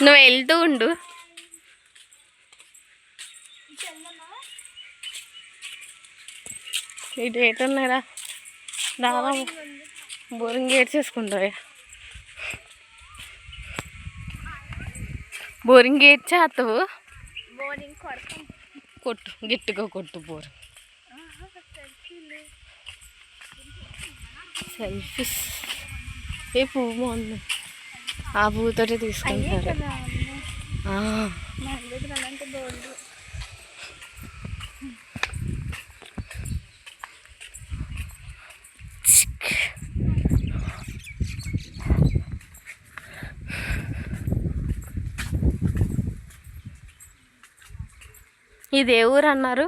నువ్వు వెళ్తూ ఉండు. ఇటు ఏటున్నారా దాదా బోరింగ్ ఏడ్చేసుకుంటావా? బోరింగ్ ఏడ్చేస్తావు. కొట్టు గట్టిగా కొట్టు బోర్. సెల్ఫీస్ ఏ పువ్వు బాగుంది, ఆ పువ్వుతోటి తీసుకుంటారు. ఇది ఏ ఊరు అన్నారు?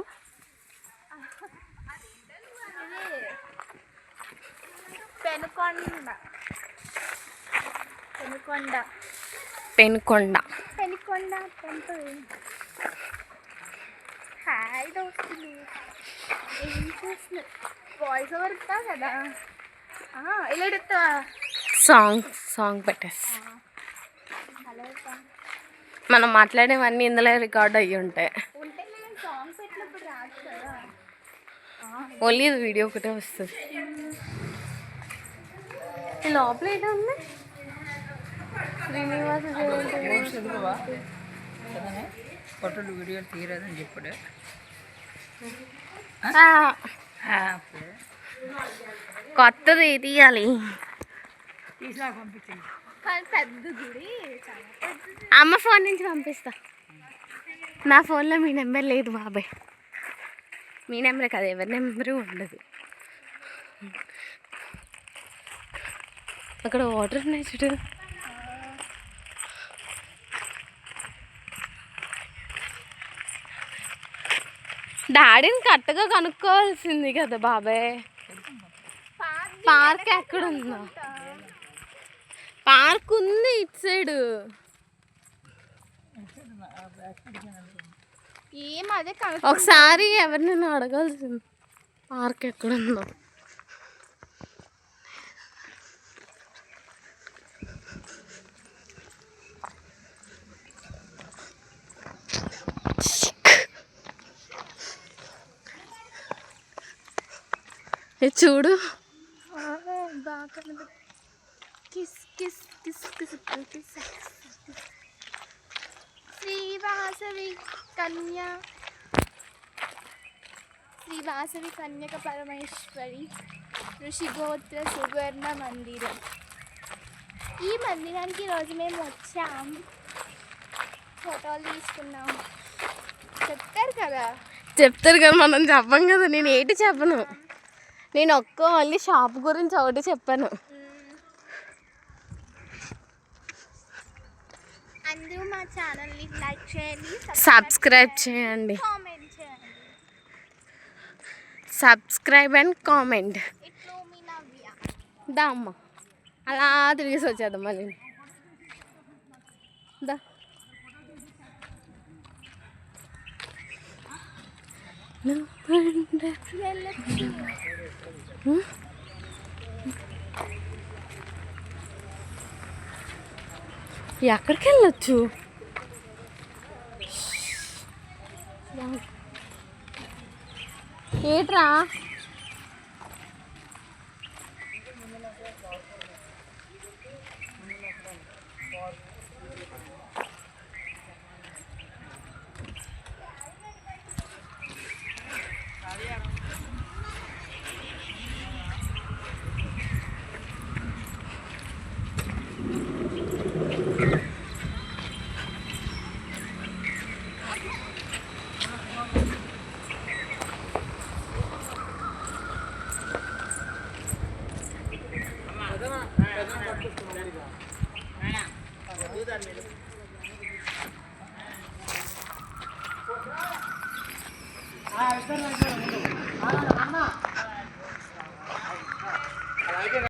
పెనుకొండ టెంపుల్. హాయ్ దోస్తులు, ఏం చేస్తున్నారు? వాయిస్ ఓవర్ ఇస్తా కదా, ఇలా ఎడుతావా? సాంగ్ పెట్టేసి మనం మాట్లాడేవన్నీ ఇందులో రికార్డ్ అయ్యి ఉంటాయి. ఓన్లీ వీడియో ఒకటే వస్తుంది. ఈ లోపల ఏంటో ఉంది, శ్రీనివాస ఫోటోలు వీడియోలు తీయరాదని చెప్పాడు. కొత్తది తీయాలి. అమ్మ ఫోన్ నుంచి పంపిస్తా. నా ఫోన్లో మీ నెంబర్ లేదు బాబాయ్. మీ నెంబరే కదా, ఎవరి నెంబరు ఉండదు. అక్కడ వాటర్ ఉన్నాయి చూడు. డాడీని కరెక్ట్గా కనుక్కోవాల్సింది కదా బాబాయ్. పార్క్ ఎక్కడ ఉందో? పార్క్ ఉంది ఇటు సైడు. ఒకసారి ఎవరినైనా అడగాల్సింది పార్క్ ఎక్కడుందో. చూడు శ్రీవాసవి కన్యక పరమేశ్వరి ఋషిగోత్ర సువర్ణ మందిరం. ఈ మందిరానికి ఈరోజు మేము వచ్చాం, ఫోటోలు తీసుకున్నాం. చెప్తారు కదా మనం చెప్పం కదా. నేను ఏంటి చెప్పను, నేను ఓన్లీ షాప్ గురించి ఒకటి చెప్పాను. అందరూ మా ఛానల్ని లైక్ చేయండి, సబ్స్క్రైబ్ చేయండి, కామెంట్ చేయండి. Subscribe and comment. దా అమ్మ, అలా తిరిగేసి వచ్చేద్దాం మళ్ళీ. దా ఎక్కడికి వెళ్ళొచ్చు? ఏట్రా అన్న